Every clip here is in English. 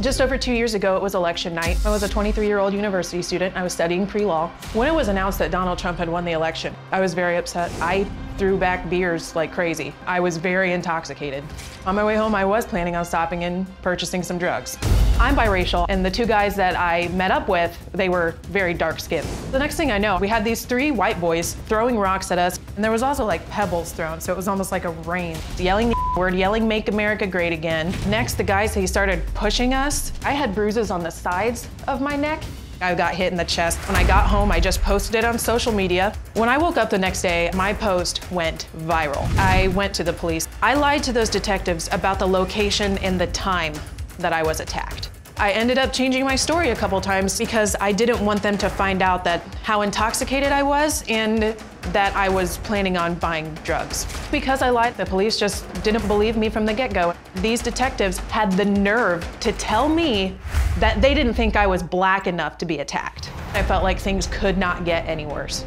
Just over 2 years ago, it was election night. I was a 23-year-old university student. I was studying pre-law. When it was announced that Donald Trump had won the election, I was very upset. I threw back beers like crazy. I was very intoxicated. On my way home, I was planning on stopping and purchasing some drugs. I'm biracial, and the two guys that I met up with, they were very dark-skinned. The next thing I know, we had these 3 white boys throwing rocks at us, and there was also like pebbles thrown, so it was almost like a rain. Yelling the word, yelling "Make America Great Again." Next, the guys, he started pushing us. I had bruises on the sides of my neck. I got hit in the chest. When I got home, I just posted it on social media. When I woke up the next day, my post went viral. I went to the police. I lied to those detectives about the location and the time that I was attacked. I ended up changing my story a couple times because I didn't want them to find out that how intoxicated I was and that I was planning on buying drugs. Because I lied, the police just didn't believe me from the get-go. These detectives had the nerve to tell me that they didn't think I was black enough to be attacked. I felt like things could not get any worse.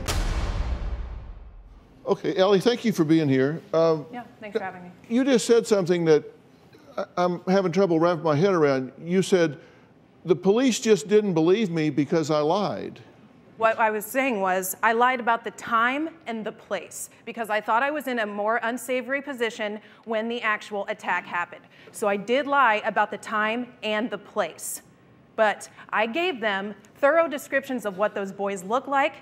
Okay, Ellie, thank you for being here. Yeah, thanks for having me. You just said something that I'm having trouble wrapping my head around. You said, the police just didn't believe me because I lied. What I was saying was, I lied about the time and the place because I thought I was in a more unsavory position when the actual attack happened. So I did lie about the time and the place. But I gave them thorough descriptions of what those boys look like.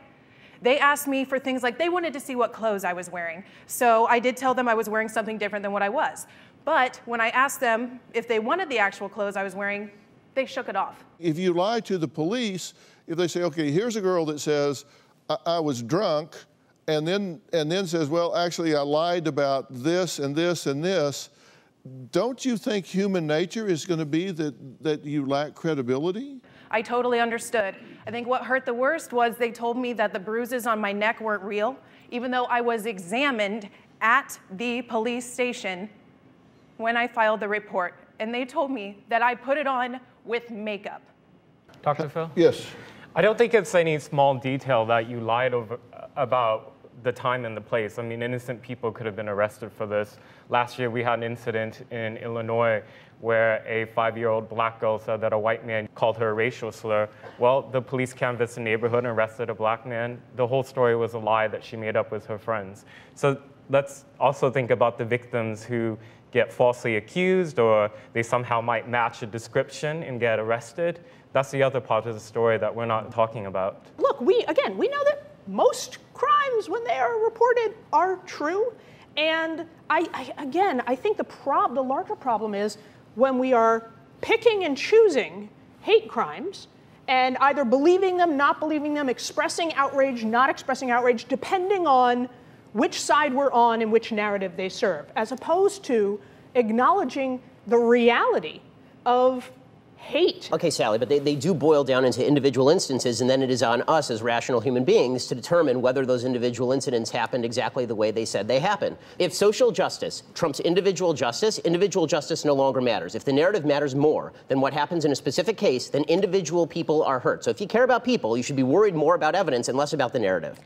They asked me for things like they wanted to see what clothes I was wearing. So I did tell them I was wearing something different than what I was. But when I asked them if they wanted the actual clothes I was wearing, they shook it off. If you lie to the police, if they say, okay, here's a girl that says, I was drunk, and then says, well, actually, I lied about this and this and this, don't you think human nature is going to be that you lack credibility? I totally understood. I think what hurt the worst was they told me that the bruises on my neck weren't real, even though I was examined at the police station when I filed the report. And they told me that I put it on with makeup. Dr. Phil? Yes. I don't think it's any small detail that you lied about the time and the place. I mean, innocent people could have been arrested for this. Last year, we had an incident in Illinois where a 5-year-old black girl said that a white man called her a racial slur. Well, the police canvassed the neighborhood and arrested a black man. The whole story was a lie that she made up with her friends. So let's also think about the victims who get falsely accused, or they somehow might match a description and get arrested. That's the other part of the story that we're not talking about. Look, we know that most crimes, when they are reported, are true. And I think the larger problem is when we are picking and choosing hate crimes and either believing them, not believing them, expressing outrage, not expressing outrage, depending on which side we're on and which narrative they serve, as opposed to acknowledging the reality of hate. Okay, Sally, but they do boil down into individual instances, and then it is on us as rational human beings to determine whether those individual incidents happened exactly the way they said they happened. If social justice trumps individual justice no longer matters. If the narrative matters more than what happens in a specific case, then individual people are hurt. So if you care about people, you should be worried more about evidence and less about the narrative.